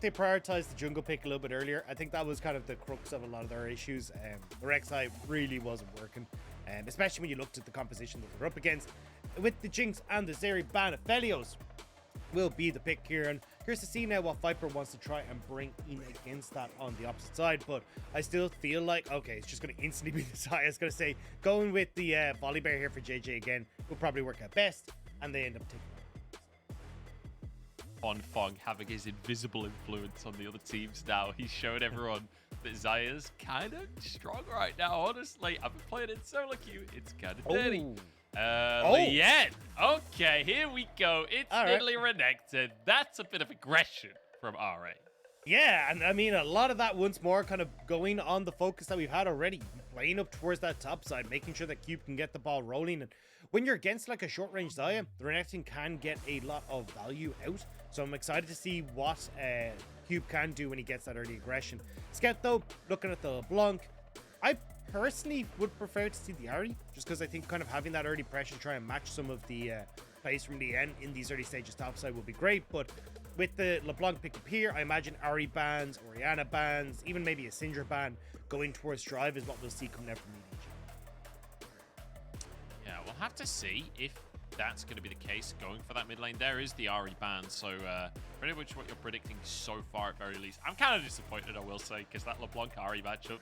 they prioritized the jungle pick a little bit earlier. I think that was kind of the crux of a lot of their issues. The Rek'Sai really wasn't working, especially when you looked at the composition that they're up against. With the Jinx and the Zeri ban, Aphelios will be the pick here, and here's to see now what Viper wants to try and bring in against that on the opposite side. But I still feel like, okay, it's just going to instantly be the side. I was going to say, going with the Volibear here for Jiejie again will probably work out best, and they end up taking on Fong having his invisible influence on the other teams now. He's showed everyone that Xayah's kind of strong right now, honestly. I've been playing it solo queue. It's kind of dirty. Leyan. Okay, here we go. It's Nidalee Renekton. That's a bit of aggression from RA. Yeah, and I mean, a lot of that once more kind of going on the focus that we've had already, playing up towards that top side, making sure that Cube can get the ball rolling. And when you're against like a short-range Xayah, the Renekton can get a lot of value out. So I'm excited to see what Cube can do when he gets that early aggression. Scout, though, looking at the LeBlanc, I personally would prefer to see the Ahri, just because I think kind of having that early pressure to try and match some of the plays from Leyan in these early stages topside will be great. But with the LeBlanc pick up here, I imagine Ahri bans, Orianna bans, even maybe a Syndra ban going towards Drive is what we'll see coming out from EDG. Yeah, we'll have to see if that's going to be the case going for that mid lane. There is the Ahri ban, so pretty much what you're predicting so far at very least. I'm kind of disappointed, I will say, because that LeBlanc Ahri matchup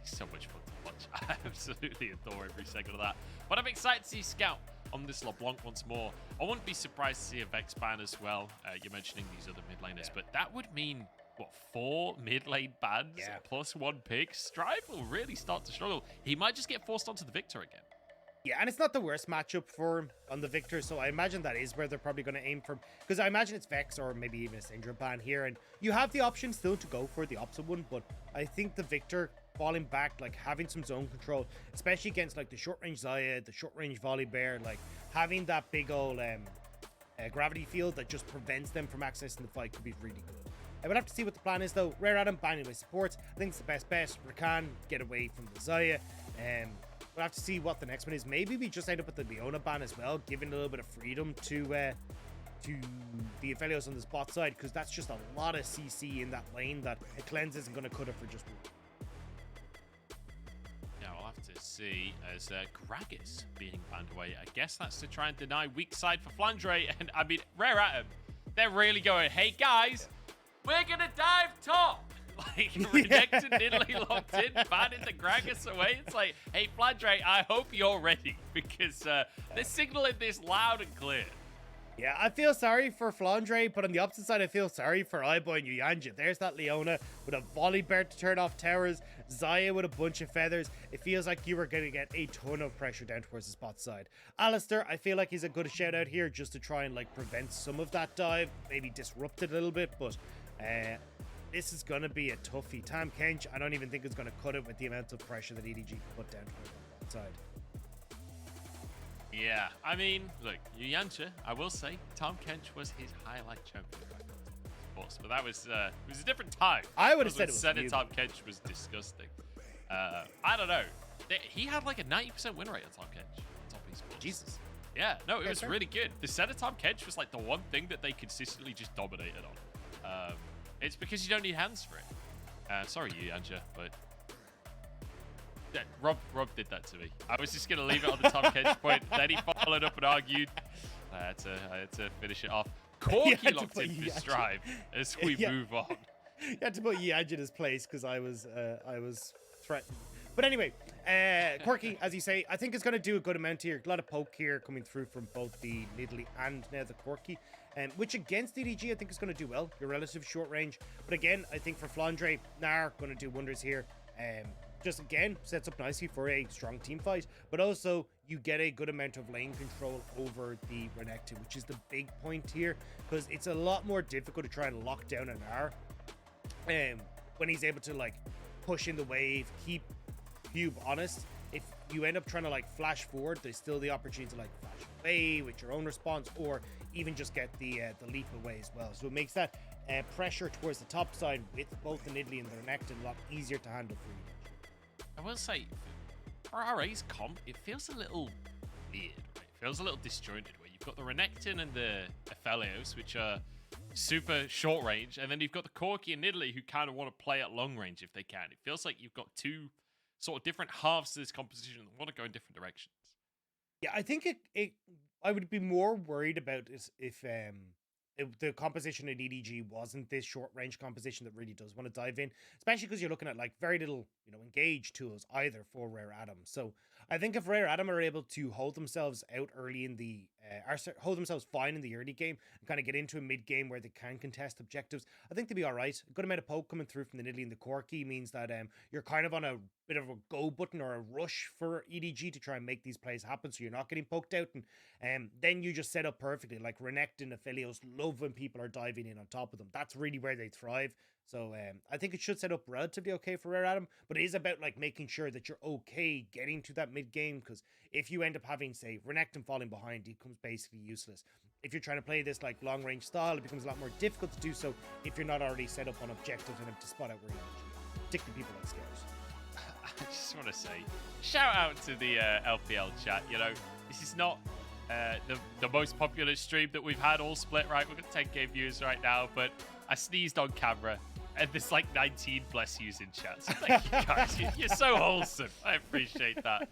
is so much fun to watch. I absolutely adore every second of that. But I'm excited to see Scout on this LeBlanc once more. I wouldn't be surprised to see a Vex ban as well. You're mentioning these other mid laners, but that would mean, what, 4 mid lane bans plus 1 pick? Strive will really start to struggle. He might just get forced onto the Victor again. Yeah, and it's not the worst matchup for him on the Victor, so I imagine that is where they're probably going to aim for, because I imagine it's Vex or maybe even a Syndra ban here, and you have the option still to go for the opposite one, but I think the Victor falling back, like having some zone control, especially against like the short-range Xayah, the short-range Volibear, like having that big old gravity field that just prevents them from accessing the fight could be really good. I would have to see what the plan is though. Rare Adam banning by supports, I think it's the best bet. Rakan get away from the Xayah. We'll have to see what the next one is. Maybe we just end up with the Leona ban as well, giving a little bit of freedom to the Aphelios on the spot side, because that's just a lot of CC in that lane that a cleanse isn't going to cut it for just one. Yeah, we'll have to see as Gragas being banned away. I guess that's to try and deny weak side for Flandre. And I mean, Rare Atom, they're really going, hey guys, we're going to dive top. Like, Renekton Nidalee locked in, banning the Gragas away. It's like, hey, Flandre, I hope you're ready, because they're signaling this loud and clear. Yeah, I feel sorry for Flandre, but on the opposite side, I feel sorry for iBoy and Yuyanjia. There's that Leona with a Volibear to turn off towers, Xayah with a bunch of feathers. It feels like you were going to get a ton of pressure down towards the spot side. Alistair, I feel like he's a good shout out here just to try and like prevent some of that dive, maybe disrupt it a little bit, but this is going to be a toughie. Tahm Kench, I don't even think it's going to cut it with the amount of pressure that EDG put down towards that side. Yeah, I mean, look, Yuyanjia, I will say, Tahm Kench was his highlight champion back on sports, but that was it was a different time. I would have said it was Tahm Kench was disgusting. I don't know. He had like a 90% win rate on Tahm Kench on top esports. Jesus. Yeah, no, it was really good. The set of Tahm Kench was like the one thing that they consistently just dominated on. It's because you don't need hands for it. Sorry, Yuyanjia, but yeah, Rob did that to me. I was just going to leave it on the Tahm Kench point. Then he followed up and argued. I had to finish it off. Corki locked in for Strive as we move on. You had to put Yuyanjia in his place because I was threatened. But anyway, Corki, as you say, I think is going to do a good amount here. A lot of poke here coming through from both the Nidalee and now the Corki. Which against EDG I think is going to do well. Your relative short range. But again, I think for Flandre, Gnar going to do wonders here. Just again, sets up nicely for a strong team fight. But also, you get a good amount of lane control over the Renekton, which is the big point here. Because it's a lot more difficult to try and lock down an Gnar. When he's able to like push in the wave, keep Cube honest. If you end up trying to like flash forward, there's still the opportunity to like flash away with your own response, or even just get the leap away as well. So it makes that pressure towards the top side with both the Nidalee and the Renekton a lot easier to handle for you. I will say, for RA's comp, it feels a little weird, right? It feels a little disjointed, where you've got the Renekton and the Aphelios, which are super short range, and then you've got the Corki and Nidalee who kind of want to play at long range if they can. It feels like you've got two sort of different halves to this composition that want to go in different directions. Yeah, I think I would be more worried about is if the composition in EDG wasn't this short range composition that really does want to dive in, especially because you're looking at like very little, engage tools either for Rare Atom. So I think if Rare Atom are able to hold themselves out early in the, hold themselves fine in the early game and kind of get into a mid game where they can contest objectives, I think they'll be all right. A good amount of poke coming through from the Nidalee and the Corki means that you're kind of on a bit of a go button or a rush for EDG to try and make these plays happen, so you're not getting poked out, and then you just set up perfectly. Like Renekton, Aphelios love when people are diving in on top of them. That's really where they thrive. So I think it should set up relatively okay for Rare Atom, but it is about like making sure that you're okay getting to that mid game, because if you end up having, say, Renekton falling behind, it becomes basically useless. If you're trying to play this like long range style, it becomes a lot more difficult to do so if you're not already set up on objectives and have to spot out where you're, particularly people like Scares. I just want to say, shout out to the LPL chat. This is not the most popular stream that we've had all split, right? We've got 10K views right now, but I sneezed on camera, and there's like 19 bless yous in chat. So thank you guys. You're so wholesome. I appreciate that.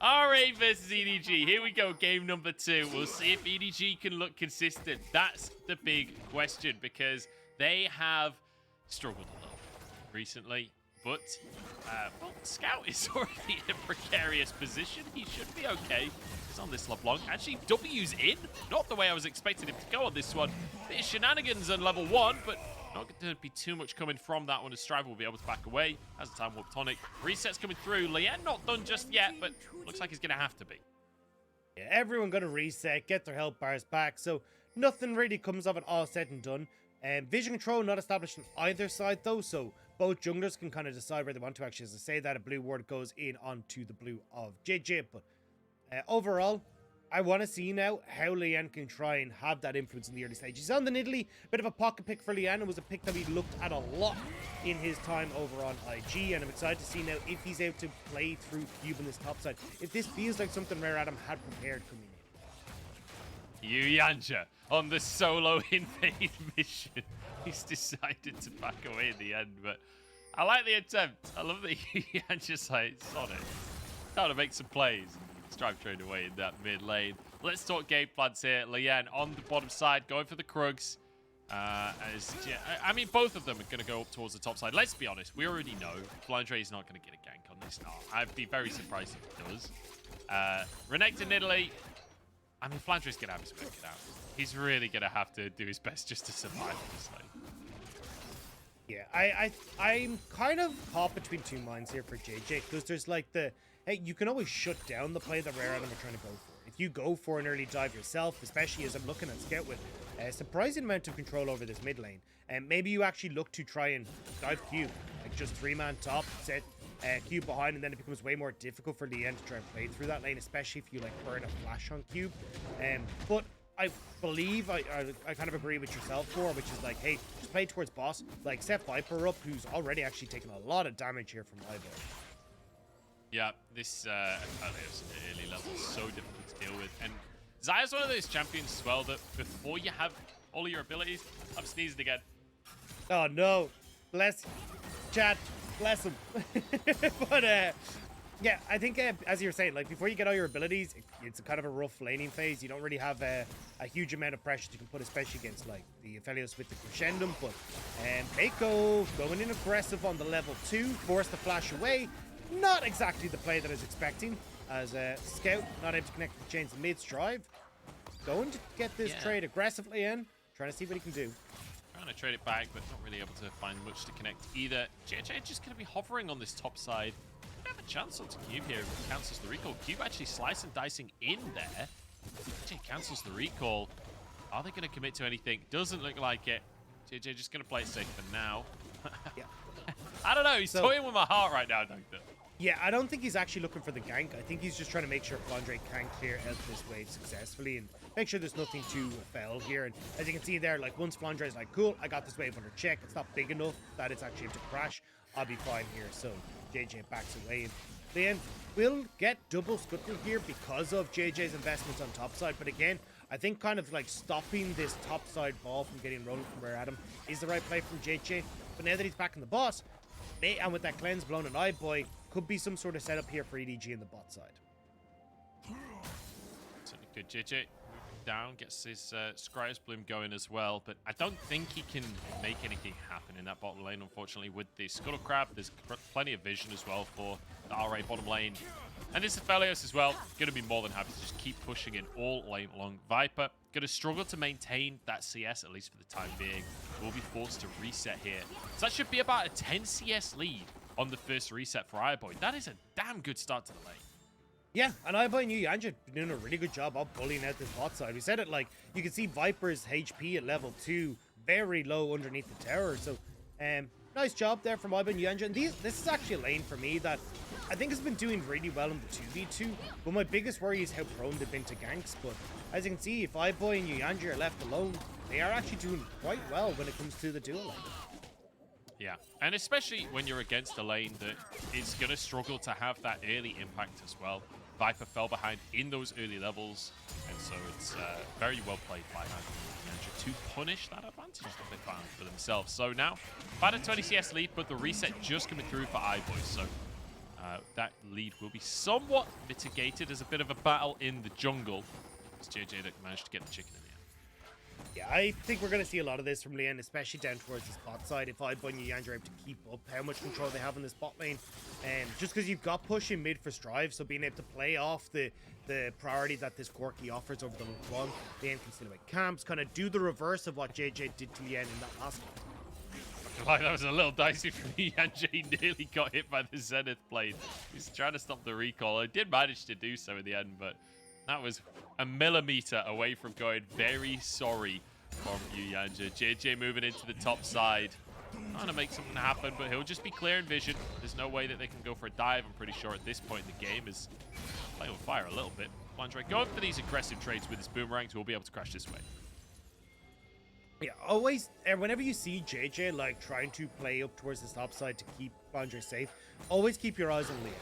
RA versus EDG. Here we go, game number 2. We'll see if EDG can look consistent. That's the big question, because they have struggled a little recently. But, well, Scout is already in a precarious position. He should be okay. He's on this LeBlanc. Actually, W's in. Not the way I was expecting him to go on this one. Bit of shenanigans on level 1, but not going to be too much coming from that one, as Strive will be able to back away. Has the Tahm Warp Tonic. Resets coming through. Leyan not done just yet, but looks like he's going to have to be. Yeah, everyone going to reset, get their health bars back, so nothing really comes of it all said and done. Vision control not established on either side, though, so both junglers can kind of decide where they want to. Actually, as I say that, a blue ward goes in onto the blue of Jiejie, but overall, I want to see now how Leyan can try and have that influence in the early stages. He's on the Nidalee, bit of a pocket pick for Leyan. It was a pick that he looked at a lot in his time over on IG, and I'm excited to see now if he's able to play through Cube on this top side. If this feels like something Rare Atom had prepared coming in. Yuyanjia on the solo invade mission. He's decided to back away in the end, but I like the attempt. I love that Yuyanjia's like, it's on it. Trying to make some plays. Strive trade away in that mid lane. Let's talk game plans here. Leyan on the bottom side, going for the Krugs. I mean, both of them are going to go up towards the top side. Let's be honest, we already know Flandre is not going to get a gank on this now. I'd be very surprised if it does. Renekton, Nidalee. I mean, Flandre's going to have his work it out. He's really going to have to do his best just to survive this lane. Yeah, I'm kind of caught between two minds here for Jiejie, because there's like the, hey, you can always shut down the play that Rare Atom are trying to go for. If you go for an early dive yourself, especially as I'm looking at Scout with a surprising amount of control over this mid lane, and maybe you actually look to try and dive Cube, like just 3-man top, set Cube behind, and then it becomes way more difficult for Leyan to try and play through that lane, especially if you like burn a flash on Cube. But I believe I kind of agree with yourself for, which is like, hey, just play towards boss. Like, set Viper up, who's already actually taken a lot of damage here from iBoy. Yeah, this Aphelios in the early level is so difficult to deal with. And Xayah's one of those champions as well that before you have all of your abilities, I'm sneezing again. Oh no, bless chat, bless him. But yeah, I think as you were saying, like before you get all your abilities, it's a kind of a rough laning phase. You don't really have a huge amount of pressure you can put, especially against like the Aphelios with the Crescendum. But Meiko going in aggressive on the level 2, forced the flash away. Not exactly the play that I was expecting, as Scout not able to connect the chains mid-strive. Going to get this trade aggressively in, trying to see what he can do. Trying to trade it back, but not really able to find much to connect either. Jiejie just going to be hovering on this top side. Have a chance onto Cube here if he cancels the recall. Cube actually slice and dicing in there. Jiejie cancels the recall. Are they going to commit to anything? Doesn't look like it. Jiejie just going to play it safe for now. Yeah. I don't know. He's toying with my heart right now, Dagda. Yeah, I don't think he's actually looking for the gank. I think he's just trying to make sure Flandre can clear out this wave successfully and make sure there's nothing too foul here. And as you can see there, like once Flandre is like, cool, I got this wave under check. It's not big enough that it's actually able to crash. I'll be fine here. So Jiejie backs away. And then will get double scuttle here because of JJ's investments on top side. But again, I think kind of like stopping this top side ball from getting rolling from where Adam is the right play from Jiejie. But now that he's back in the bot, and with that cleanse blown and iBoy, could be some sort of setup here for EDG in the bot side. Certainly good. Jiejie down, gets his Scryer's Bloom going as well, but I don't think he can make anything happen in that bottom lane, unfortunately, with the Scuttle Crab. There's plenty of vision as well for the RA bottom lane. And this Aphelios as well, going to be more than happy to just keep pushing in all lane long. Viper going to struggle to maintain that CS, at least for the time being. Will be forced to reset here. So that should be about a 10 CS lead on the first reset for iBoy. That is a damn good start to the lane. Yeah, and iBoy and Yuyanjia doing a really good job of bullying out this bot side. We said it, like, you can see Viper's HP at level 2 very low underneath the tower. So, nice job there from iBoy and Yuyanjia. And this is actually a lane for me that I think has been doing really well in the 2v2. But my biggest worry is how prone they've been to ganks. But as you can see, if iBoy and Yuyanjia are left alone, they are actually doing quite well when it comes to the duo lane. Yeah, and especially when you're against a lane that is going to struggle to have that early impact as well. Viper fell behind in those early levels, and so it's very well played by Yuyanjia to punish that advantage that they found for themselves. So now, about a 20 CS lead, but the reset just coming through for iBoy, so that lead will be somewhat mitigated as a bit of a battle in the jungle. It's Jiejie that managed to get the chicken in the end. Yeah, I think we're going to see a lot of this from Leyan, especially down towards this bot side. If iBoy and Yuyanjia are able to keep up how much control they have in this bot lane. Just because you've got push in mid for Strive, so being able to play off the priority that this Corki offers over the LeBlanc, Leyan can still make camps, kind of do the reverse of what Jiejie did to Leyan in that last game. Like, that was a little dicey for Yuyanjia. He nearly got hit by the Zenith blade. He's trying to stop the recall. He did manage to do so in the end, but that was a millimeter away from going very sorry from Yuyanjia. Jiejie moving into the top side. Trying to make something happen, but he'll just be clearing vision. There's no way that they can go for a dive, I'm pretty sure, at this point in the game. Is playing with fire a little bit. Flandre going for these aggressive trades with his boomerangs. We'll be able to crash this way. Yeah, always, whenever you see Jiejie like trying to play up towards the top side to keep Flandre safe, always keep your eyes on Leyan.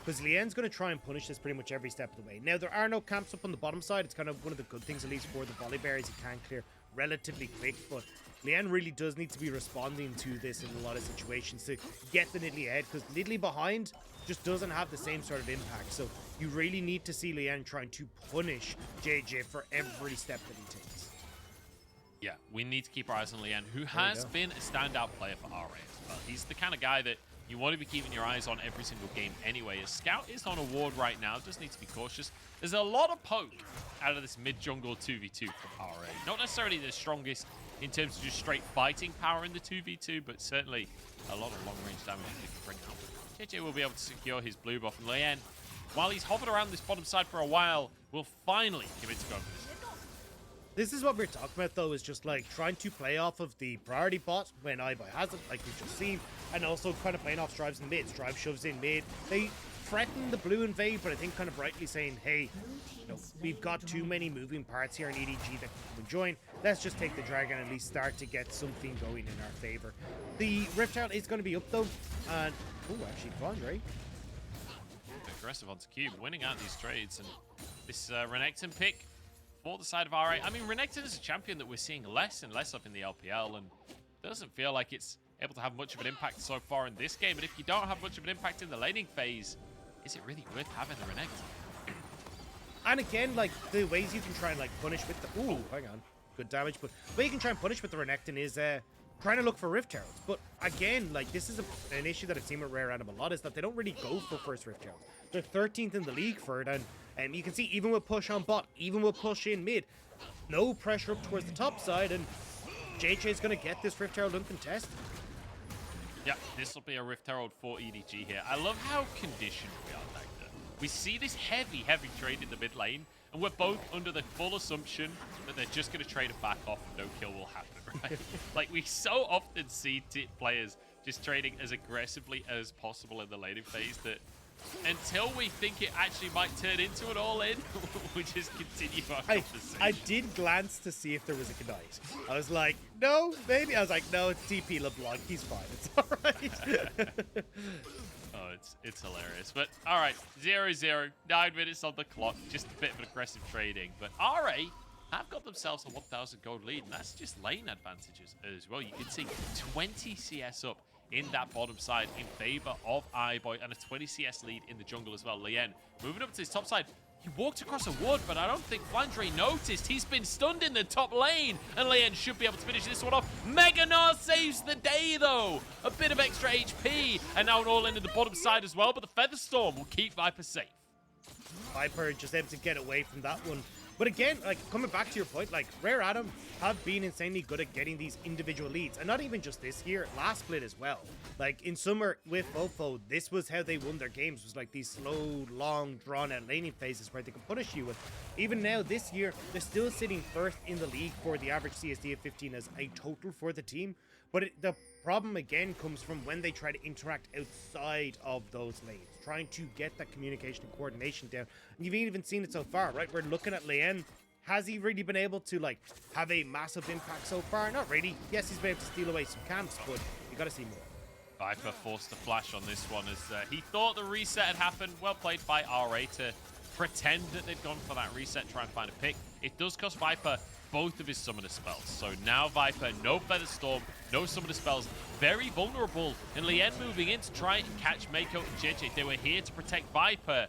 Because Leyan's going to try and punish this pretty much every step of the way. Now, there are no camps up on the bottom side. It's kind of one of the good things, at least for the Volibear, is he can clear relatively quick. But Leyan really does need to be responding to this in a lot of situations to get the Nidalee ahead. Because Nidalee behind just doesn't have the same sort of impact. So you really need to see Leyan trying to punish Jiejie for every step that he takes. Yeah, we need to keep our eyes on Leyan, who has been a standout player for RA as well. He's the kind of guy that you want to be keeping your eyes on every single game anyway. As Scout is on a ward right now, just need to be cautious. There's a lot of poke out of this mid-jungle 2v2 from RA. Not necessarily the strongest in terms of just straight fighting power in the 2v2, but certainly a lot of long-range damage they can bring out. Jiejie will be able to secure his blue buff, and Leyan, while he's hovered around this bottom side for a while, will finally give it to go for this. This is what we're talking about, though, is just like trying to play off of the priority bot when iBoy has it, like we've just seen, and also kind of playing off Strives in mid. Strive shoves in mid. They threaten the blue invade, but I think kind of rightly saying, hey, you know, we've got too many moving parts here in EDG that can join. Let's just take the dragon and at least start to get something going in our favor. The Rift Herald is going to be up, though, and oh, actually, Flandre. Aggressive onto Cube, winning out these trades, and this Renekton pick for the side of RA. I mean, Renekton is a champion that we're seeing less and less of in the LPL, and doesn't feel like it's able to have much of an impact so far in this game. And if you don't have much of an impact in the laning phase, is it really worth having the Renekton? And again, like, the ways you can try and, like, punish with the... Ooh, hang on. Good damage. But the way you can try and punish with the Renekton is trying to look for Rift Heralds. But again, like, this is an issue that I've seen with Rare Random a lot, is that they don't really go for first Rift Herald. They're 13th in the league for it, and you can see even with push on bot, even with push in mid, no pressure up towards the top side, and Jiejie is going to get this Rift Herald uncontested. Yeah, this will be a Rift Herald for EDG here. I love how conditioned we are, Dagda. We see this heavy trade in the mid lane, and we're both under the full assumption that they're just going to trade it back off and no kill will happen, right? Like, we so often see players just trading as aggressively as possible in the laning phase that until we think it actually might turn into an all-in, we just continue our conversation. I did glance to see if there was a Ignite. I was like, no, maybe. I was like, no, it's TP LeBlanc. He's fine. It's all right. Oh, it's hilarious. But, all right, 0-0, 9 minutes on the clock. Just a bit of aggressive trading. But RA have got themselves a 1,000 gold lead, and that's just lane advantages as well. You can see 20 CS up in that bottom side in favor of iBoy, and a 20 CS lead in the jungle as well. Leyan moving up to his top side. He walked across a wood, but I don't think Flandre noticed. He's been stunned in the top lane, and Leyan should be able to finish this one off. Gnar saves the day, though. A bit of extra HP, and now an all-in the bottom side as well, but the Feather Storm will keep Viper safe. Viper just able to get away from that one. But again, like, coming back to your point, like, Rare Adam have been insanely good at getting these individual leads. And not even just this year, last split as well. Like, in summer with Fofo, this was how they won their games, was like these slow, long, drawn-out laning phases where they can punish you with. Even now, this year, they're still sitting first in the league for the average CSD of 15 as a total for the team. But the problem, again, comes from when they try to interact outside of those lanes, trying to get that communication and coordination down. And you've even seen it so far, right? We're looking at Leyan. Has he really been able to, like, have a massive impact so far? Not really. Yes, he's been able to steal away some camps, but you got to see more. Viper forced to flash on this one as he thought the reset had happened. Well played by RA to pretend that they'd gone for that reset, try and find a pick. It does cost Viper both of his summoner spells. So now Viper, no Feather Storm, no summoner spells, very vulnerable. And Leyan moving in to try and catch Meiko and Jiejie. They were here to protect Viper.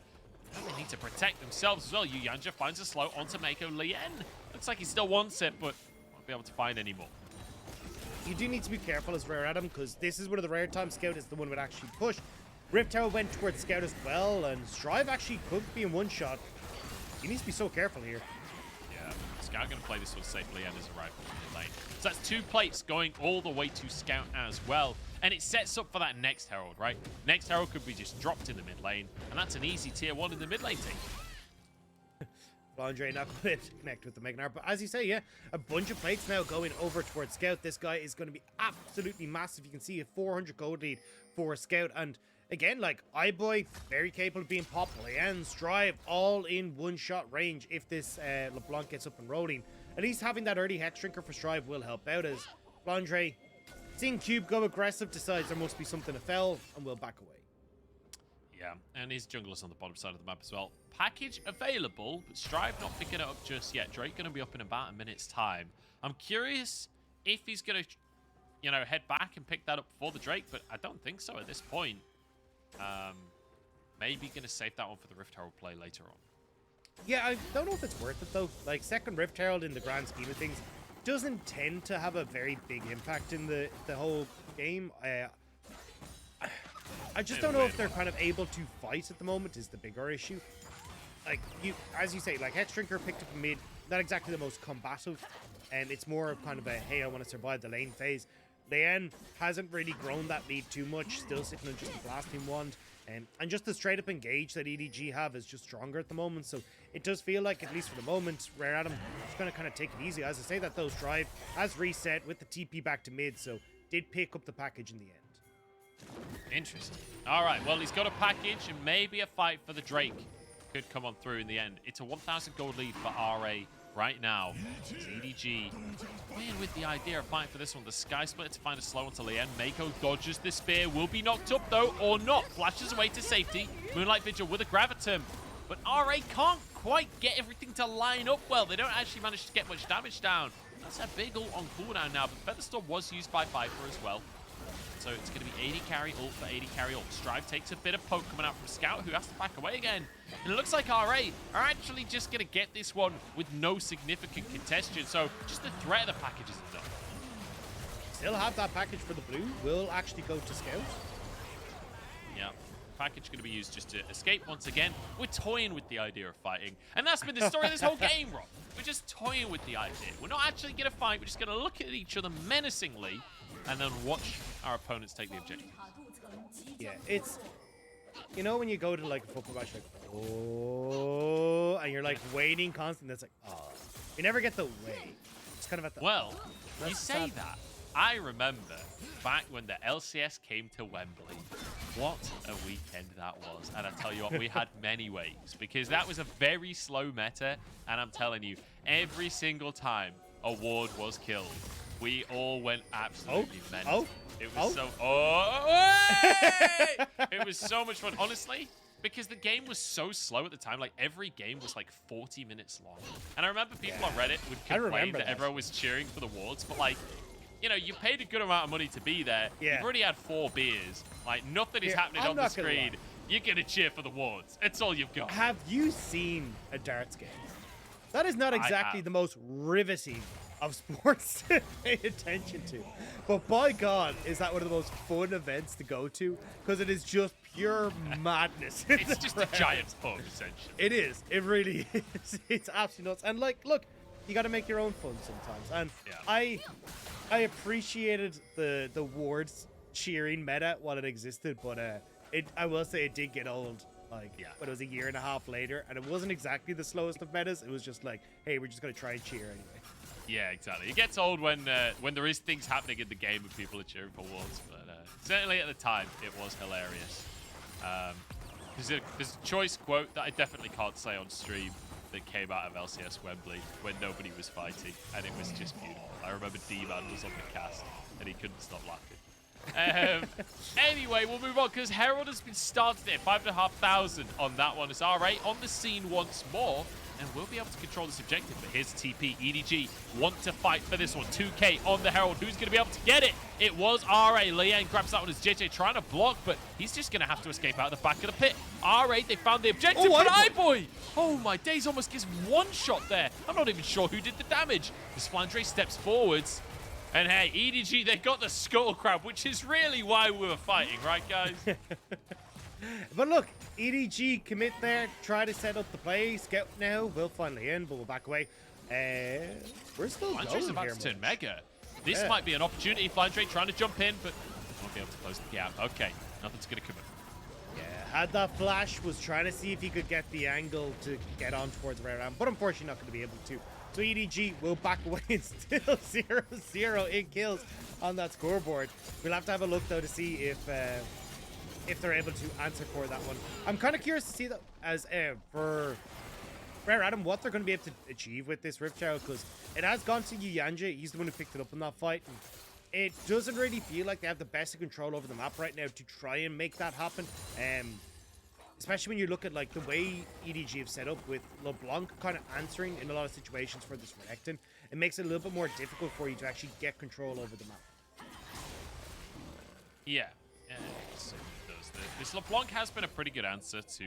Now they need to protect themselves as well. Yuyanjia finds a slow onto Meiko. Leyan looks like he still wants it, but won't be able to find any more. You do need to be careful as Rare Adam, because this is one of the rare times Scout is the one that would actually push. Rift Tower went towards Scout as well, and Strive actually could be in one shot. He needs to be so careful here. Yeah, Scout going to play this one safely and his arrival in the lane. So that's 2 plates going all the way to Scout as well. And it sets up for that next Herald, right? Next Herald could be just dropped in the mid lane, and that's an easy tier 1 in the mid lane take. Flandre not going to connect with the Gnar, but as you say, yeah, a bunch of plates now going over towards Scout. This guy is going to be absolutely massive. You can see a 400 gold lead for Scout, and again, like, iBoy, very capable of being popular, and Strive all in one-shot range if this LeBlanc gets up and rolling. At least having that early Hex Drinker for Strive will help out, as Flandre, seeing Cube go aggressive, decides there must be something to fell, and will back away. Yeah, and his jungler's on the bottom side of the map as well. Package available, but Strive not picking it up just yet. Drake going to be up in about a minute's time. I'm curious if he's going to, you know, head back and pick that up before the Drake, but I don't think so at this point. Maybe going to save that one for the Rift Herald play later on. Yeah, I don't know if it's worth it, though. Like, second Rift Herald in the grand scheme of things doesn't tend to have a very big impact in the whole game. I just don't know if they're kind of able to fight at the moment is the bigger issue. Like, as you say, like, Hex Drinker picked up mid, not exactly the most combative, and it's more of kind of a, hey, I want to survive the lane phase. Leyan hasn't really grown that lead too much, still sitting on just a blasting wand. And just the straight up engage that EDG have is just stronger at the moment. So it does feel like, at least for the moment, Rare Adam is going to kind of take it easy. As I say that, though, Strive has reset with the TP back to mid, so did pick up the package in the end. Interesting. All right, well, he's got a package and maybe a fight for the Drake could come on through in the end. It's a 1,000 gold lead for RA right now. It's EDG playing with the idea of fighting for this one. The Sky Split to find a slow onto Leyan. Meiko dodges the spear. Will be knocked up, though, or not. Flashes away to safety. Moonlight Vigil with a Gravitum. But RA can't quite get everything to line up well. They don't actually manage to get much damage down. That's a big ult on cooldown now, but Featherstorm was used by Viper as well. So it's going to be AD carry ult for AD carry ult. Strive takes a bit of poke coming out from Scout, who has to back away again. And it looks like RA are actually just going to get this one with no significant contention. So just the threat of the package isn't done. Still have that package for the blue. Will actually go to Scout. Yeah. Package going to be used just to escape once again. We're toying with the idea of fighting. And that's been the story of this whole game, Rob. We're just toying with the idea. We're not actually going to fight. We're just going to look at each other menacingly and then watch our opponents take the objective. Yeah, it's, you know, when you go to like a football match, like, oh, and you're like waiting constantly. That's like, oh, you never get the way. It's kind of at the. Well, you say that. I remember back when the LCS came to Wembley. What a weekend that was. And I tell you what, we had many waves because that was a very slow meta. And I'm telling you, every single time a ward was killed, we all went absolutely mental. It was so... Oh, it was so much fun. Honestly, because the game was so slow at the time. Like, every game was like 40 minutes long. And I remember people on Reddit would complain that everyone was cheering for the wards, but like, you know, you paid a good amount of money to be there. You've already had 4 beers. Like, nothing is happening on the screen. You're going to cheer for the wards. It's all you've got. Have you seen a darts game? That is not exactly the most riveting of sports to pay attention to. But by God, is that one of the most fun events to go to? Because it is just pure madness. It's just a giant pub, essentially. It is. It really is. It's absolutely nuts. And like, look, you got to make your own fun sometimes. And I appreciated the wards cheering meta while it existed, but I will say it did get old. Like, but it was a year and a half later, and it wasn't exactly the slowest of metas. It was just like, hey, we're just gonna try and cheer anyway. Yeah, exactly. It gets old when there is things happening in the game and people are cheering for wards, but certainly at the time it was hilarious. There's a choice quote that I definitely can't say on stream that came out of LCS Wembley when nobody was fighting, and it was just beautiful. I remember D-Man was on the cast, and he couldn't stop laughing. Anyway, we'll move on because Herald has been started at 5,500 on that one. It's RA on the scene once more, and we'll be able to control this objective. But here's TP. EDG want to fight for this one. 2K on the Herald. Who's going to be able to get it? It was RA. Leyan grabs that one as Jiejie trying to block, but he's just going to have to escape out of the back of the pit. RA, they found the objective, but iBoy! Oh my days, almost gets one shot there. I'm not even sure who did the damage. As Flandre steps forwards. And hey, EDG, they got the skull crab, which is really why we were fighting, right, guys? But look, EDG commit there, try to set up the plays, get now, we'll finally in, but we'll back away. We're still going about here, to turn mega. This might be an opportunity. Flandre trying to jump in, but won't be able to close the gap. Okay, nothing's going to come in. Yeah, had that flash, was trying to see if he could get the angle to get on towards right around, but unfortunately not going to be able to. So EDG will back away and still 0-0 in kills on that scoreboard. We'll have to have a look though to see if they're able to answer for that one. I'm kind of curious to see that as for Rare Adam what they're going to be able to achieve with this Rift Child, because it has gone to Yuyanjia. He's the one who picked it up in that fight. And it doesn't really feel like they have the best of control over the map right now to try and make that happen. Especially when you look at like the way EDG have set up with LeBlanc kind of answering in a lot of situations for this Renekton, it makes it a little bit more difficult for you to actually get control over the map. Yeah, so it does. This LeBlanc has been a pretty good answer to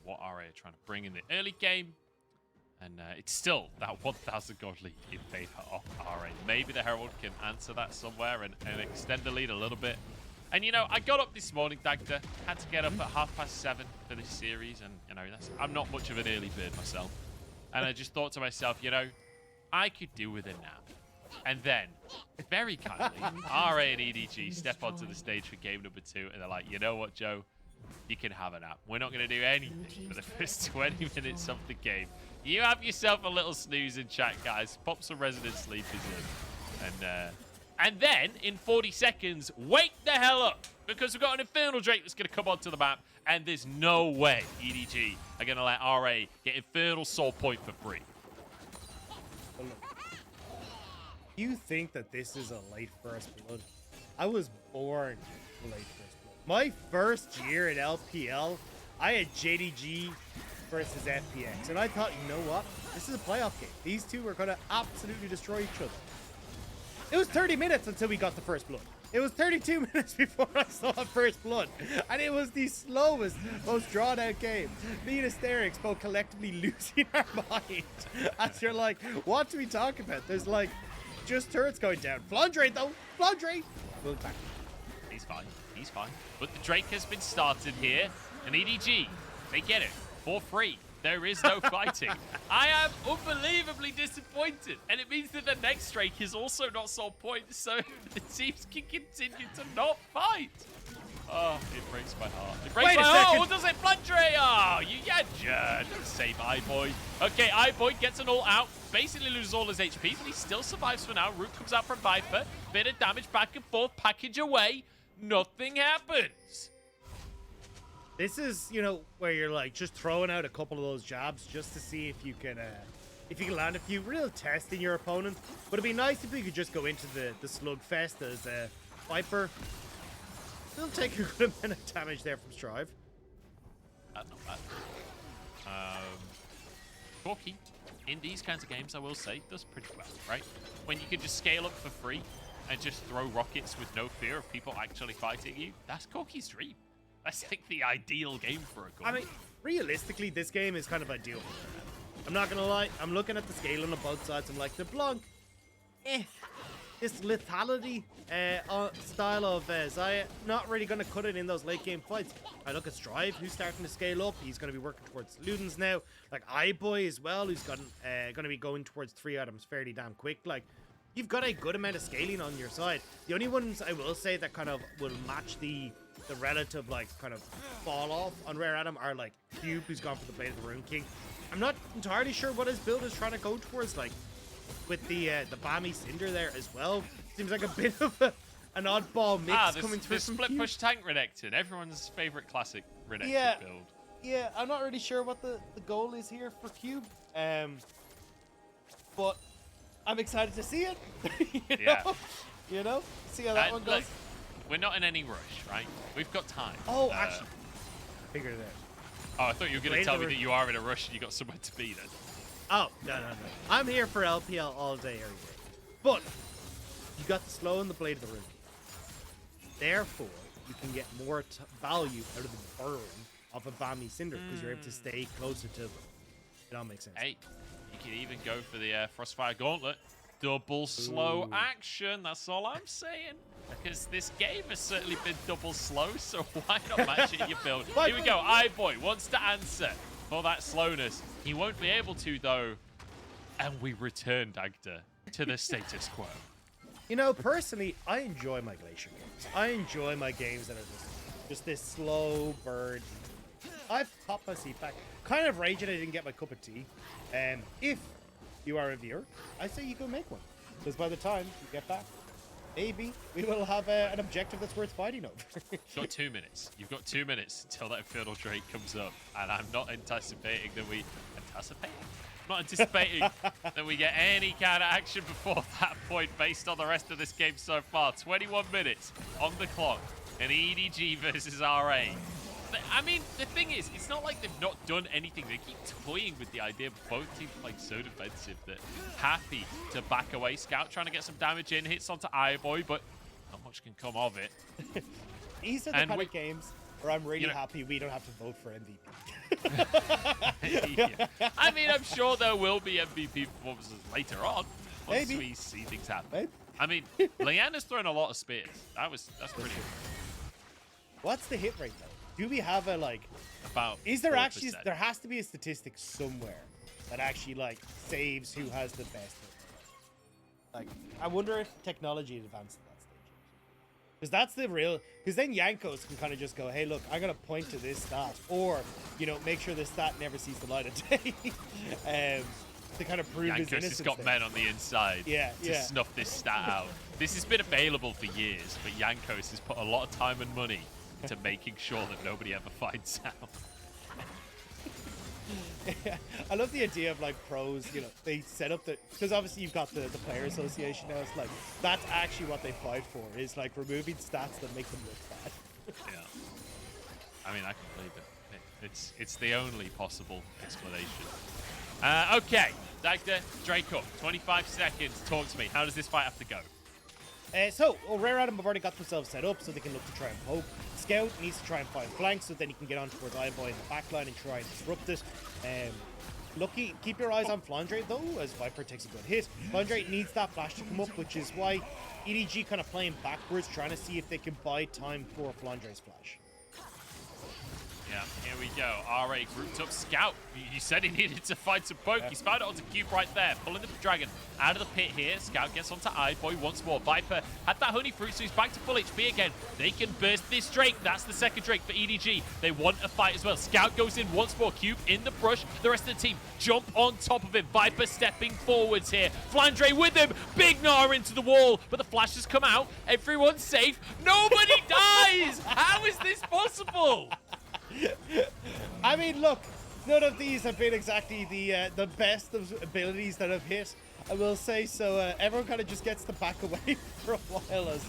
what RA are trying to bring in the early game, and it's still that 1,000 gold lead in favor of RA. Maybe the Herald can answer that somewhere and extend the lead a little bit. And, you know, I got up this morning, Dagda, had to get up at 7:30 for this series, and, you know, I'm not much of an early bird myself. And I just thought to myself, you know, I could do with a nap. And then, very kindly, RA and EDG step onto the stage for game number 2, and they're like, you know what, Joe? You can have a nap. We're not going to do anything for the first 20 minutes of the game. You have yourself a little snooze in chat, guys. Pop some resident sleepers in. And then, in 40 seconds, wake the hell up, because we've got an Infernal Drake that's going to come onto the map, and there's no way EDG are going to let RA get Infernal Soul Point for free. You think that this is a late first blood? I was born late first blood. My first year at LPL, I had JDG versus FPX, and I thought, you know what? This is a playoff game. These two are going to absolutely destroy each other. It was 30 minutes until we got the first blood. It was 32 minutes before I saw first blood. And it was the slowest, most drawn out game. Me and Asterix both collectively losing our mind. As you're like, what do we talk about? There's like, just turrets going down. Flandre though, Flandre. We'll back. He's fine, he's fine. But the Drake has been started here. And EDG, they get it for free. There is no fighting. I am unbelievably disappointed. And it means that the next Drake is also not soul point, so the teams can continue to not fight. Oh, it breaks my heart. It breaks my heart. What does it, Flandre? Oh, Yuyanjia. Don't save iBoy. Okay, iBoy gets an ult out. Basically loses all his HP, but he still survives for now. Root comes out from Viper. Bit of damage back and forth. Package away. Nothing happens. This is, you know, where you're like just throwing out a couple of those jabs just to see if you can land a few, real testing your opponent. But it'd be nice if we could just go into the slugfest as Viper. Still take a good amount of damage there from Strive. That's not bad. Corki, in these kinds of games, I will say, does pretty well, right? When you can just scale up for free and just throw rockets with no fear of people actually fighting you, that's Corki's dream. That's like the ideal game for a Corki. I mean, realistically, this game is kind of ideal. I'm not gonna lie. I'm looking at the scaling on both sides. I'm like, LeBlanc, this lethality style of Xayah, not really going to cut it in those late game fights. I look at Strive, who's starting to scale up. He's going to be working towards Ludens now. Like iBoy as well, who's going to be going towards 3 items fairly damn quick. Like, you've got a good amount of scaling on your side. The only ones I will say that kind of will match the relative like kind of fall off on rare item are like Cube, who's gone for the Blade of the Rune King. I'm not entirely sure what his build is trying to go towards, like with the Bami Cinder there as well. Seems like a bit of an oddball mix coming through from split Cube. push tank Renekton, everyone's favorite classic Renekton build. Yeah, I'm not really sure what the goal is here for Cube, but I'm excited to see it. You know, see how that one goes. Look, we're not in any rush, right? We've got time. Oh, actually, figured it out. Oh, I thought you were going to tell me that you are in a rush and you got somewhere to be then. Oh, no. I'm here for LPL all day, every day. But you got the slow and the Blade of the Rune. Therefore, you can get more value out of the burn of a Bami Cinder because you're able to stay closer to them. It all makes sense. Hey, you can even go for the Frostfire Gauntlet. Double slow action, that's all I'm saying. Because this game has certainly been double slow, so why not match it in your build? Here we go, iBoy wants to answer for that slowness. He won't be able to, though. And we return Dagda to the status quo. You know, personally, I enjoy my Glacier games. I enjoy my games that are just this slow burn. I've popped my seat back. Kind of raging I didn't get my cup of tea. If you are a viewer, I say you go make one. Because by the time you get back, maybe we will have an objective that's worth fighting over. You've got 2 minutes. You've got 2 minutes until that Infernal Drake comes up. And I'm not anticipating that we... I'm not anticipating that we get any kind of action before that point based on the rest of this game so far. 21 minutes on the clock. And EDG versus RA. I mean, the thing is, it's not like they've not done anything. They keep toying with the idea, but both teams are playing so defensive that happy to back away. Scout trying to get some damage in, hits onto iBoy, but not much can come of it. These are the kind of games where I'm really happy we don't have to vote for MVP. Yeah. I mean, I'm sure there will be MVP performances later on once we see things happen. Maybe. I mean, Leyan has thrown a lot of spears. That's pretty good. What's the hit rate, though? Do we have a, like... About is there 4%. actually... There has to be a statistic somewhere that actually, like, saves who has the best hit rate. Like, I wonder if technology advanced at that stage. Because that's the real... Because then Yankos can kind of just go, hey, look, I'm going to point to this stat. Or, you know, make sure this stat never sees the light of day. To kind of prove his Yankos innocence. has got men on the inside to yeah. snuff this stat out. This has been available for years, but Yankos has put a lot of time and money to making sure that nobody ever finds out. Yeah, I love the idea of like pros, you know, they set up the, because obviously you've got the player association now. It's like that's actually what they fight for, is like removing stats that make them look bad. Yeah, I mean, I can believe it. It's the only possible explanation. Okay, Dagda, Draco, 25 seconds. Talk to me. How does this fight have to go? Rare Adam have already got themselves set up so they can look to try and poke. Scout needs to try and find flanks so then he can get on towards iBoy in the backline and try and disrupt it. Lucky, keep your eyes on Flandre though, as Viper takes a good hit. Flandre needs that flash to come up, which is why EDG kind of playing backwards, trying to see if they can buy time for Flandre's flash. Yeah, here we go. RA grouped up Scout. You said he needed to find some poke. He's found it onto Cube right there. Pulling the dragon out of the pit here. Scout gets onto iBoy once more. Viper had that honey fruit, so he's back to full HP again. They can burst this Drake. That's the second Drake for EDG. They want a fight as well. Scout goes in once more. Cube in the brush. The rest of the team jump on top of him. Viper stepping forwards here. Flandre with him. Big Gnar into the wall, but the flash has come out. Everyone's safe. Nobody dies. How is this possible? I mean, look, none of these have been exactly the best of abilities that have hit, I will say. So everyone kind of just gets to back away for a while as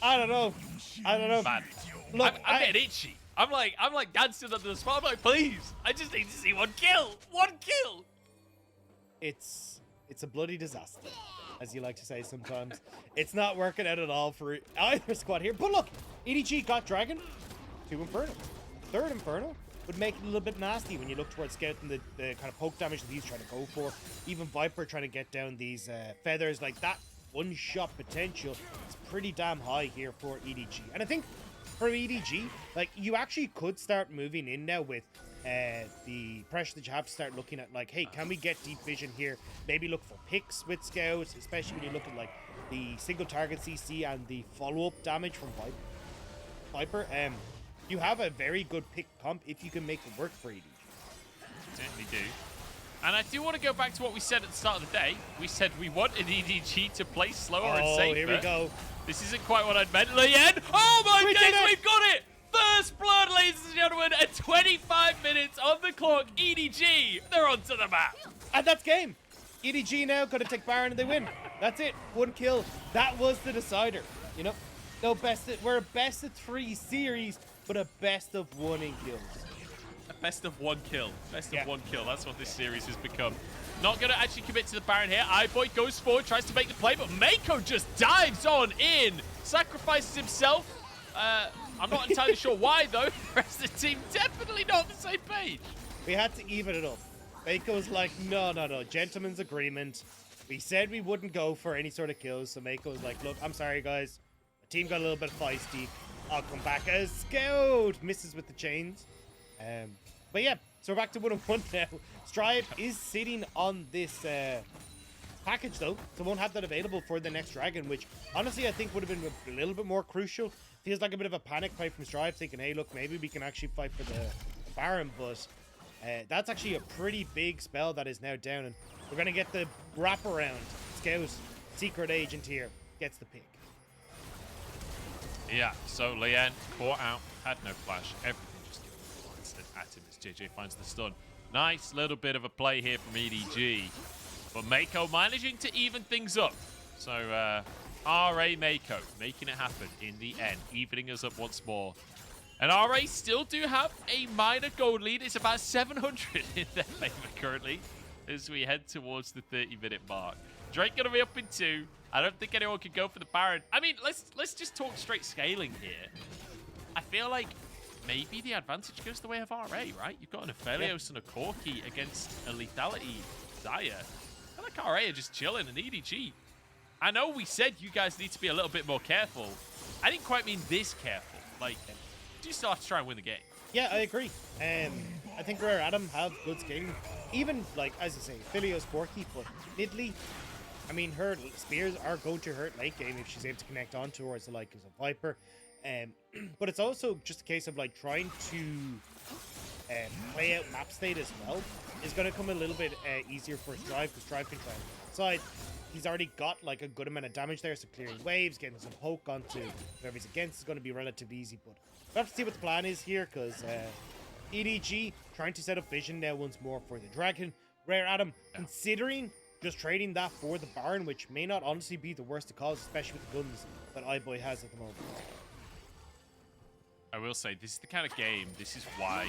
I don't know. Man, Look, I'm getting itchy. I'm like dancing under the spot. I'm like, please, I just need to see one kill. One kill. It's a bloody disaster, as you like to say sometimes. It's not working out at all for either squad here. But look, EDG got Dragon, 2 Inferno. A 3rd Inferno would make it a little bit nasty when you look towards scouting the kind of poke damage that he's trying to go for. Even Viper trying to get down these feathers, like that one-shot potential is pretty damn high here for EDG. And I think for EDG, like, you actually could start moving in now with the pressure that you have to start looking at, like, hey, can we get deep vision here? Maybe look for picks with scouts, especially when you look at like the single target CC and the follow-up damage from Viper. You have a very good pick comp if you can make it work for EDG. Certainly do. And I do want to go back to what we said at the start of the day. We said we wanted EDG to play slower and safer. Here we go. This isn't quite what I'd meant. Leyan! Oh my goodness, we've got it! First blood, ladies and gentlemen, at 25 minutes on the clock. EDG, they're onto the map. And that's game. EDG now got to take Baron and they win. That's it. 1 kill. That was the decider. You know, no we're a best of 3 series, but a best of 1 in kills. A best of 1 kill. Best of 1 kill. That's what this series has become. Not going to actually commit to the Baron here. iBoy goes forward, tries to make the play, but Meiko just dives on in. Sacrifices himself. I'm not entirely sure why, though. The rest of the team definitely not on the same page. We had to even it up. Meiko was like, no. Gentleman's agreement. We said we wouldn't go for any sort of kills. So Meiko was like, look, I'm sorry, guys. The team got a little bit feisty. I'll come back as scout. Misses with the chains. But yeah, so we're back to 1-1 now. Stripe is sitting on this package, though. So won't have that available for the next Dragon, which honestly I think would have been a little bit more crucial. Feels like a bit of a panic play from Stripe, thinking, hey, look, maybe we can actually fight for the Baron, but that's actually a pretty big spell that is now down, and we're going to get the wraparound. Scout, secret agent here, gets the pick. Yeah, so Leyan caught out, had no flash, everything just instant at him as Jiejie finds the stun. Nice little bit of a play here from EDG, but Meiko managing to even things up. So RA Meiko making it happen in the end, evening us up once more. And RA still do have a minor gold lead. It's about 700 in their favor currently as we head towards the 30-minute mark. Drake gonna be up in 2. I don't think anyone could go for the Baron. I mean, let's just talk straight scaling here. I feel like maybe the advantage goes the way of RA, right? You've got an Aphelios and a Corki against a lethality Xayah. I feel like RA are just chilling, and EDG. I know we said you guys need to be a little bit more careful. I didn't quite mean this careful. Like, you still have to try and win the game. Yeah, I agree. I think Rare Adam have good scaling. Even, like, as I say, Aphelios, Corki, but Nidalee, I mean, her spears are going to hurt late game if she's able to connect onto her as a Viper. But it's also just a case of like trying to play out map state as well is going to come a little bit easier for Strive, because Strive can try and side. He's already got like a good amount of damage there, so clearing waves, getting some poke onto whoever he's against is going to be relatively easy. But we'll have to see what the plan is here, because EDG trying to set up vision now once more for the Dragon. Rare Adam considering just trading that for the Baron, which may not honestly be the worst of cause, especially with the guns that iBoy has at the moment. I will say, this is the kind of game, this is why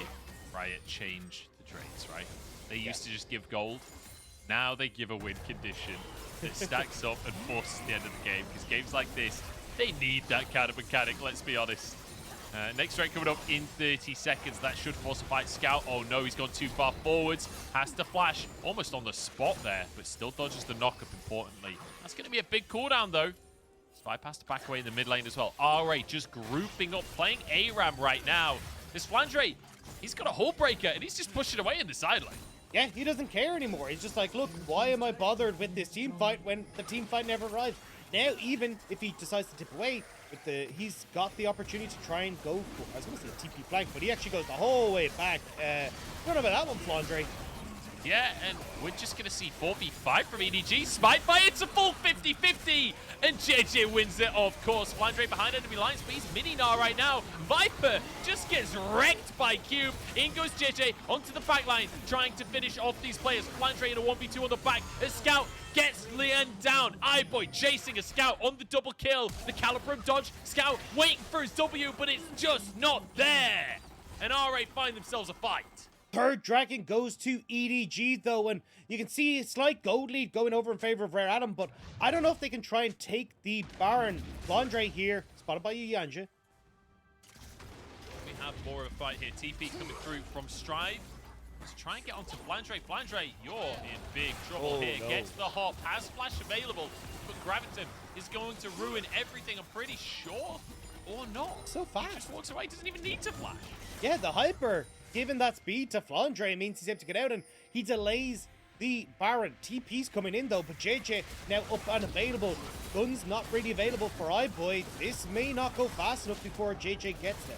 Riot changed the trades, right? They used to just give gold. Now they give a win condition that stacks up and forces the end of the game, because games like this, they need that kind of mechanic, let's be honest. Next strike coming up in 30 seconds. That should force a fight. Scout, oh no, he's gone too far forwards. Has to flash, almost on the spot there, but still dodges the knock-up importantly. That's going to be a big cooldown though. Spy has to back away in the mid lane as well. RA just grouping up, playing ARAM right now. This Flandre, he's got a hull breaker and he's just pushing away in the side lane. Yeah, he doesn't care anymore. He's just like, look, why am I bothered with this team fight when the team fight never arrives? Now, even if he decides to tip away, he's got the opportunity to try and go for, I was going to say a TP flank, but he actually goes the whole way back. Don't know about that one, Flandre. Yeah, and we're just going to see 4v5 from EDG. Smite by, it's a full 50-50. And Jiejie wins it, of course. Flandre behind enemy lines, but he's mini Gnar right now. Viper just gets wrecked by Cube. In goes Jiejie onto the back line, trying to finish off these players. Flandre in a 1v2 on the back. A Scout gets Leyan down. iBoy chasing a Scout on the double kill. The Calibrum dodge. Scout waiting for his W, but it's just not there. and RA find themselves a fight. Third dragon goes to EDG though, and you can see a slight gold lead going over in favor of Rare Adam, but I don't know if they can try and take the Baron. Flandre here, spotted by Yuyanjia. We have more of a fight here. TP coming through from Strive. Let's try and get onto Flandre. Flandre, you're in big trouble here. No. Gets the hop, has flash available, but Graviton is going to ruin everything, I'm pretty sure. Or not. So fast. He just walks away, doesn't even need to flash. Yeah, the Hyper, giving that speed to Flandre means he's able to get out, and he delays the Baron. TP's coming in though, but Jiejie now up and available. Guns not really available for iBoy. This may not go fast enough before Jiejie gets there.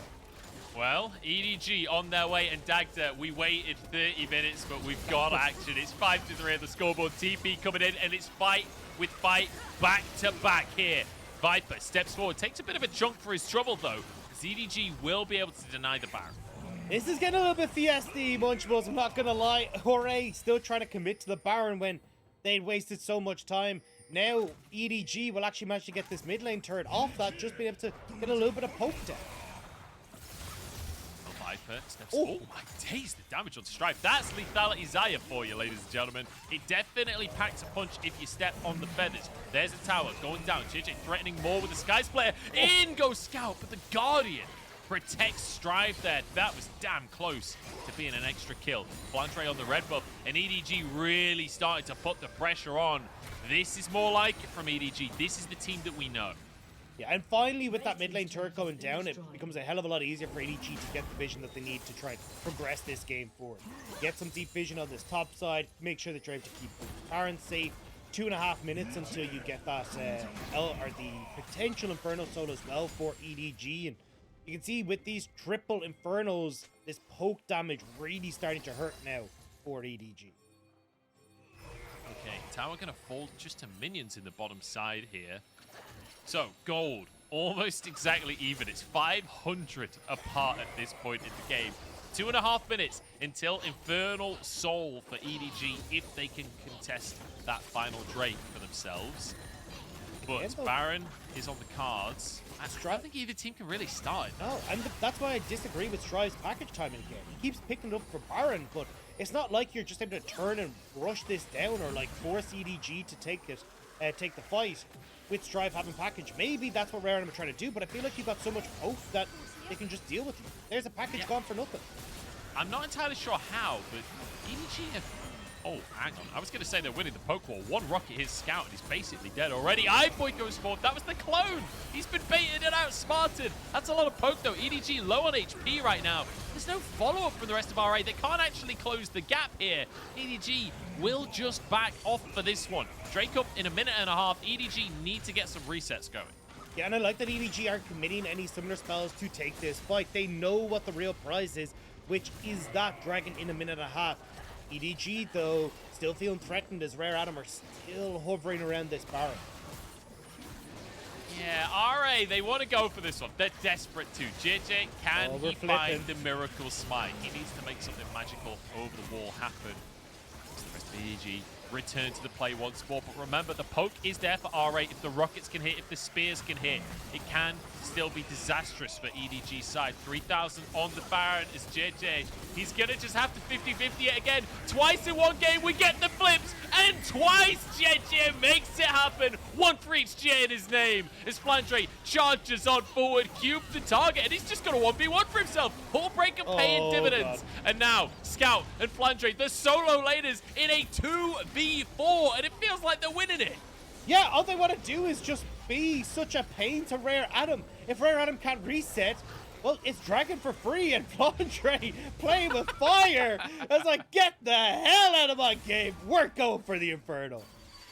Well, EDG on their way, and Dagda, we waited 30 minutes, but we've got action. It's 5-3 on the scoreboard. TP coming in, and it's fight with fight back to back here. Viper steps forward, takes a bit of a chunk for his trouble though, as EDG will be able to deny the Baron. This is getting a little bit fiesty, Munchables, I'm not gonna lie. Hooray, still trying to commit to the Baron when they'd wasted so much time. Now, EDG will actually manage to get this mid lane turret off that, just being able to get a little bit of poke down. Viper steps forward. Oh my days, the damage on Strife. That's lethality Xayah for you, ladies and gentlemen. It definitely packs a punch if you step on the feathers. There's a tower going down. Jiejie threatening more with the Sky Splitter. In goes Scout, but the Guardian protects Strive there. That was damn close to being an extra kill. Flandre on the red buff, and EDG really starting to put the pressure on. This is more like it from EDG. This is the team that we know. Yeah, and finally with that mid lane turret going down, it becomes a hell of a lot easier for EDG to get the vision that they need to try and progress this game forward. Get some deep vision on this top side, make sure that you're able to keep the Baron safe. 2.5 minutes until you get that the potential Inferno solo as well for EDG, and you can see with these triple Infernos, this poke damage really starting to hurt now for EDG. Okay, tower gonna fall just to minions in the bottom side here. So, gold, almost exactly even. It's 500 apart at this point in the game. 2.5 minutes until Infernal Soul for EDG if they can contest that final Drake for themselves. But Baron is on the cards. I don't think either team can really start. No, and that's why I disagree with Strive's package timing again. He keeps picking it up for Baron, but it's not like you're just able to turn and rush this down or like force EDG to take the fight. With Strive having package, maybe that's what Rare Adam are trying to do, but I feel like you've got so much hope that they can just deal with you. There's a package gone for nothing. I'm not entirely sure how, but EDG have... Oh, hang on. I was going to say they're winning the poke war. One rocket hits Scout, and he's basically dead already. iBoy goes forward. That was the clone. He's been baited and outsmarted. That's a lot of poke, though. EDG low on HP right now. There's no follow-up from the rest of RA. They can't actually close the gap here. EDG will just back off for this one. Drake up in a minute and a half. EDG need to get some resets going. Yeah, and I like that EDG aren't committing any similar spells to take this fight. They know what the real prize is, which is that dragon in a minute and a half. EDG, though, still feeling threatened as Rare Adam are still hovering around this Baron. Yeah, RA, they want to go for this one. They're desperate to. Jiejie, can he find the miracle smite? He needs to make something magical over the wall happen. The rest of EDG return to the play once more, but remember, the poke is there for RA. If the rockets can hit, if the spears can hit, it can still be disastrous for EDG's side. 3,000 on the Baron is Jiejie. He's gonna just have to 50-50 it again. Twice in one game, we get the flips, and twice Jiejie makes it happen. One for each J in his name. As Flandre charges on forward, cube the target, and he's just gonna 1v1 for himself. Hull breaker paying dividends. God. And now, Scout and Flandre, the solo laners in a 2v4, and it feels like they're winning it. Yeah, all they want to do is just be such a pain to Rare Adam. If Rare Adam can't reset, well, it's Dragon for free, and Flandre playing with fire. I was like, get the hell out of my game. We're going for the Inferno.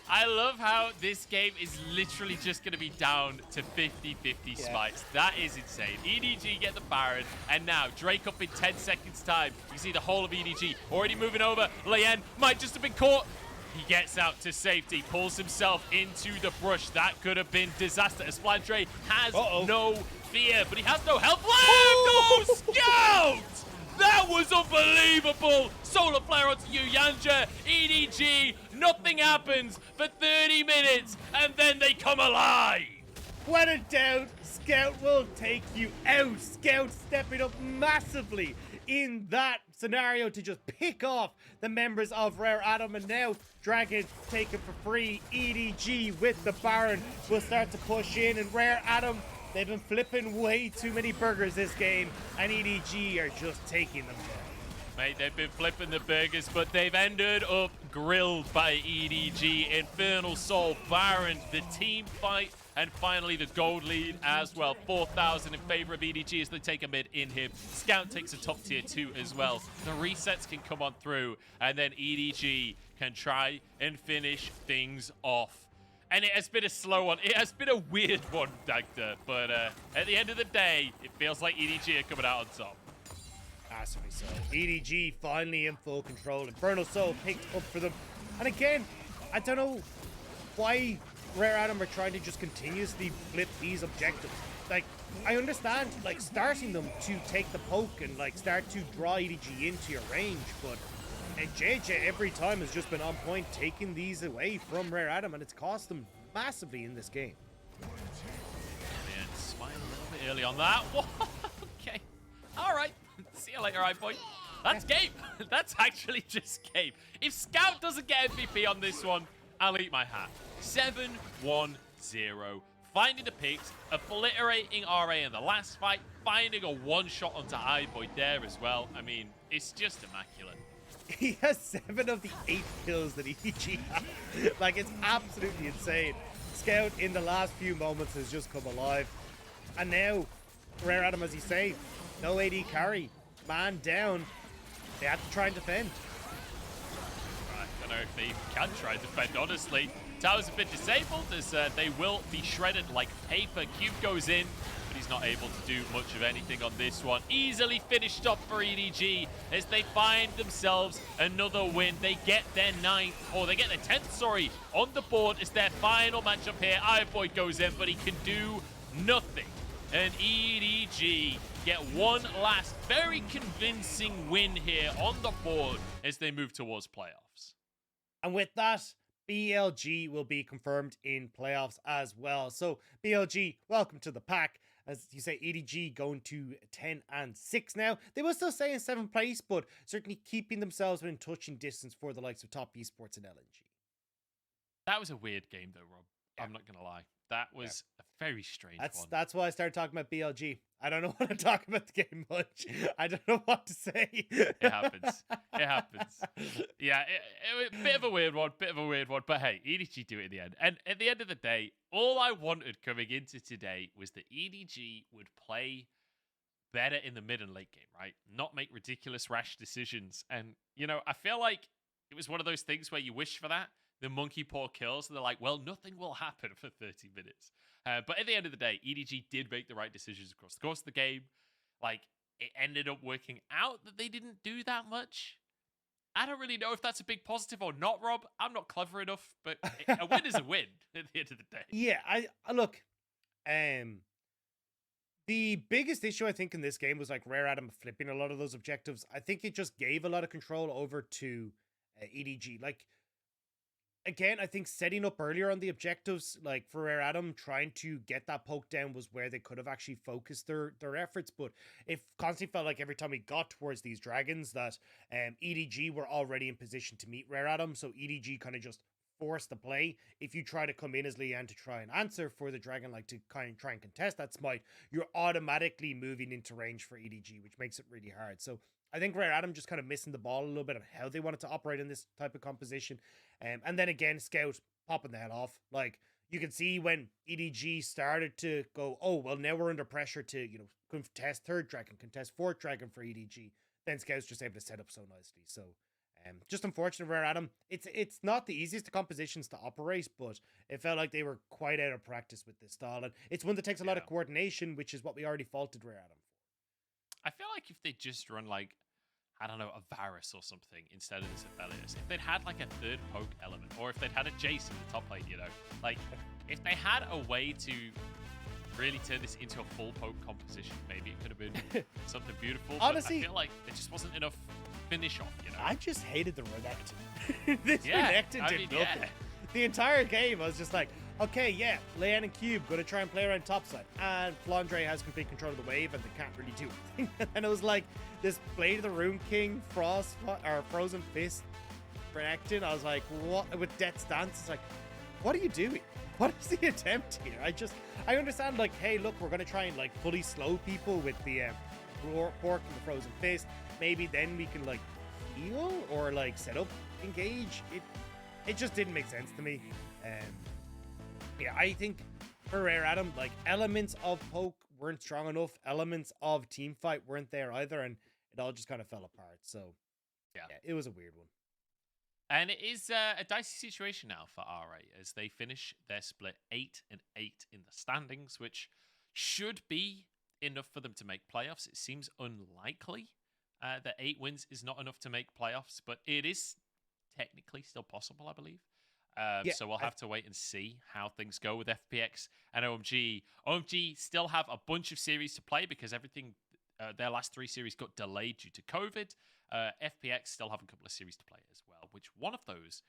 I love how this game is literally just going to be down to 50-50 smites. That is insane. EDG get the Baron, and now Drake up in 10 seconds time. You see the whole of EDG already moving over. Leyan might just have been caught. He gets out to safety, pulls himself into the brush. That could have been disaster as Flandre has no fear, but he has no health left. Oh, Scout! That was unbelievable. Solar flare onto Yuyanjia. EDG, nothing happens for 30 minutes, and then they come alive. When in doubt, Scout will take you out. Scout stepping up massively in that scenario to just pick off the members of Rare Atom. And now Dragon taken for free. EDG with the Baron will start to push in, and Rare Atom, they've been flipping way too many burgers this game, and EDG are just taking them down. Mate, they've been flipping the burgers, but they've ended up grilled by EDG. Infernal Soul, Baron, the team fight, and finally the gold lead as well. 4,000 in favor of EDG as they take a mid in him. Scout takes a top tier 2 as well. The resets can come on through, and then EDG can try and finish things off. And it has been a slow one. It has been a weird one, Dagda. But at the end of the day, it feels like EDG are coming out on top. Massively so. EDG finally in full control. Infernal Soul picked up for them. And again, I don't know why Rare Atom are trying to just continuously flip these objectives. Like, I understand, like, starting them to take the poke and, like, start to draw EDG into your range, but Jiejie every time has just been on point, taking these away from Rare Atom, and it's cost them massively in this game. Man, smile a little bit early on that. Okay. All right. See you later, iBoy. That's game. That's actually just game. If Scout doesn't get MVP on this one, I'll eat my hat. 7-1-0. Finding the picks, obliterating RA in the last fight, finding a one-shot onto iBoy there as well. I mean, it's just immaculate. He has 7 of the 8 kills that EDG has. Like, it's absolutely insane. Scout in the last few moments has just come alive. And now, Rare Atom, as you say, no AD carry. Man down. They have to try and defend. I don't know if they can try and defend, honestly. Tower's a bit disabled as they will be shredded like paper. Cube goes in, but he's not able to do much of anything on this one. Easily finished up for EDG as they find themselves another win. They get their 9th, or they get their 10th, sorry, on the board. It's their final matchup here. iBoy goes in, but he can do nothing. And EDG get one last very convincing win here on the board as they move towards playoffs. And with that, BLG will be confirmed in playoffs as well. So BLG, welcome to the pack. As you say, EDG going to 10-6 now. They will still stay in 7th place, but certainly keeping themselves within touching distance for the likes of Top Esports and LNG. That was a weird game though, Rob. Yeah. I'm not going to lie. That was a very strange one. That's why I started talking about BLG. I don't know what to talk about the game much. I don't know what to say. It happens. It happens. Yeah, it bit of a weird one. But hey, EDG do it in the end. And at the end of the day, all I wanted coming into today was that EDG would play better in the mid and late game, right? Not make ridiculous, rash decisions. And, you know, I feel like it was one of those things where you wish for that. The monkey paw kills, and they're like, well, nothing will happen for 30 minutes. But at the end of the day, EDG did make the right decisions across the course of the game. Like, it ended up working out that they didn't do that much. I don't really know if that's a big positive or not, Rob. I'm not clever enough, but a win is a win at the end of the day. Yeah, I look, the biggest issue I think in this game was like Rare Atom flipping a lot of those objectives. I think it just gave a lot of control over to EDG. Like, again, I think setting up earlier on the objectives, like for Rare Atom, trying to get that poke down was where they could have actually focused their efforts. But it constantly felt like every time we got towards these dragons that EDG were already in position to meet Rare Atom. So EDG kind of just forced the play. If you try to come in as Leyan to try and answer for the dragon, like to kind of try and contest that smite, you're automatically moving into range for EDG, which makes it really hard. So I think Rare Atom just kind of missing the ball a little bit of how they wanted to operate in this type of composition. And then again, Scout popping the head off. Like, you can see when EDG started to go, oh, well, now we're under pressure to, you know, contest 3rd dragon, contest 4th dragon for EDG. Then Scout's just able to set up so nicely. So, just unfortunate for Rare Atom. It's not the easiest of compositions to operate, but it felt like they were quite out of practice with this style. And it's one that takes a lot of coordination, which is what we already faulted Rare Atom for. I feel like if they just run like, I don't know, a Varus or something instead of this Aphelios. If they'd had like a 3rd poke element, or if they'd had a Jace in the top lane, you know, like if they had a way to really turn this into a full poke composition, maybe it could have been something beautiful. Honestly, but I feel like there just wasn't enough finish off, you know. I just hated the Renekton. Renekton did nothing. Yeah. The entire game, I was just like, okay, yeah, Leyan and Cube gonna try and play around topside, and Flandre has complete control of the wave, and they can't really do anything. And it was like this Blade of the Rune King, Frozen Fist, Renekton. I was like, what? With Death Stance, it's like, what are you doing? What is the attempt here? I understand, like, hey, look, we're gonna try and like fully slow people with the Pork and the Frozen Fist. Maybe then we can like heal or like set up engage. It just didn't make sense to me. Yeah, I think for Rare Adam, like elements of poke weren't strong enough, elements of team fight weren't there either, and it all just kind of fell apart. So yeah, it was a weird one. And it is a dicey situation now for RA as they finish their split 8-8 in the standings, which should be enough for them to make playoffs. It seems unlikely that 8 wins is not enough to make playoffs, but it is technically still possible, I believe. So we'll have to wait and see how things go with FPX and OMG. OMG still have a bunch of series to play because everything, their last 3 series got delayed due to COVID. FPX still have a couple of series to play as well, which one of those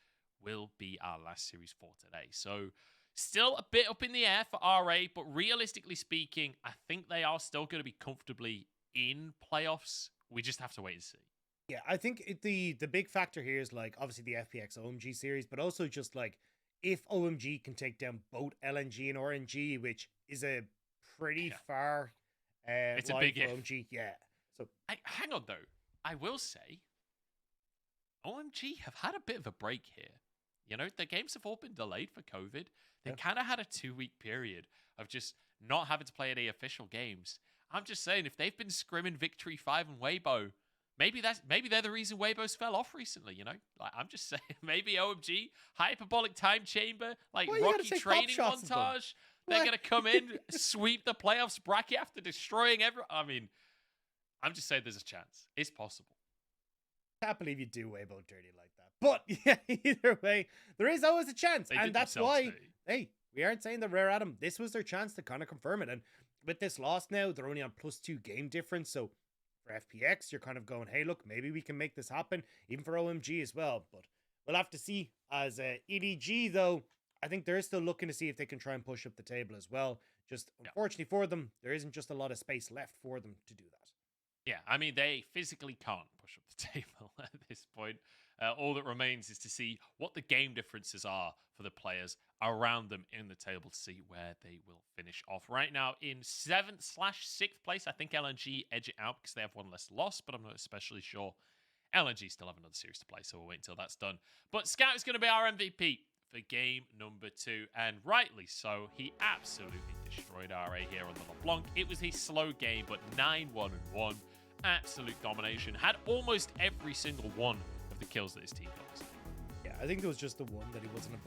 will be our last series for today. So still a bit up in the air for RA, but realistically speaking, I think they are still going to be comfortably in playoffs. We just have to wait and see. Yeah, I think the big factor here is like obviously the FPX OMG series, but also just like if OMG can take down both LNG and RNG, which is a pretty far it's line a big for if. OMG. Yeah. So hang on though. I will say OMG have had a bit of a break here. You know, their games have all been delayed for COVID. They kind of had a 2-week period of just not having to play any official games. I'm just saying, if they've been scrimming Victory 5 and Weibo, maybe they're the reason Weibo's fell off recently, you know? Like, I'm just saying, maybe OMG, Hyperbolic Time Chamber, like Rocky training montage. They're going to come in, sweep the playoffs bracket after destroying everyone. I mean, I'm just saying there's a chance. It's possible. I can't believe you do Weibo dirty like that. But yeah, either way, there is always a chance. And that's why, hey, we aren't saying that Rare Adam, this was their chance to kind of confirm it. And with this loss now, they're only on +2 game difference. So for FPX, you're kind of going, hey, look, maybe we can make this happen, even for OMG as well. But we'll have to see. As EDG, though, I think they're still looking to see if they can try and push up the table as well. Just unfortunately for them, there isn't just a lot of space left for them to do that. Yeah, I mean, they physically can't push up the table at this point. All that remains is to see what the game differences are for the players around them in the table to see where they will finish off. Right now, in 7th/6th place, I think LNG edge it out because they have one less loss, but I'm not especially sure. LNG still have another series to play, so we'll wait until that's done. But Scout is going to be our MVP for game number 2, and rightly so. He absolutely destroyed RA here on the LeBlanc. It was a slow game, but 9-1-1. Absolute domination. Had almost every single one of the kills that his team got. Yeah, I think there was just the one that he wasn't involved